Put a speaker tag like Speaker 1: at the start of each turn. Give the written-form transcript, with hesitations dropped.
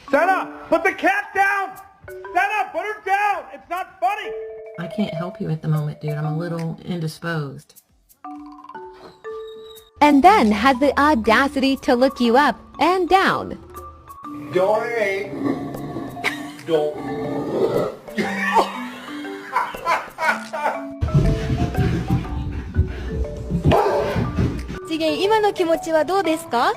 Speaker 1: Senna, put the cat down! Senna, put her down! It's not funny!
Speaker 2: I can't help you at the moment, dude. I'm a little indisposed.
Speaker 3: And then has the audacity to look you up and down.
Speaker 1: Don't. Don't.
Speaker 3: 次元、今の気持ちはどうですか？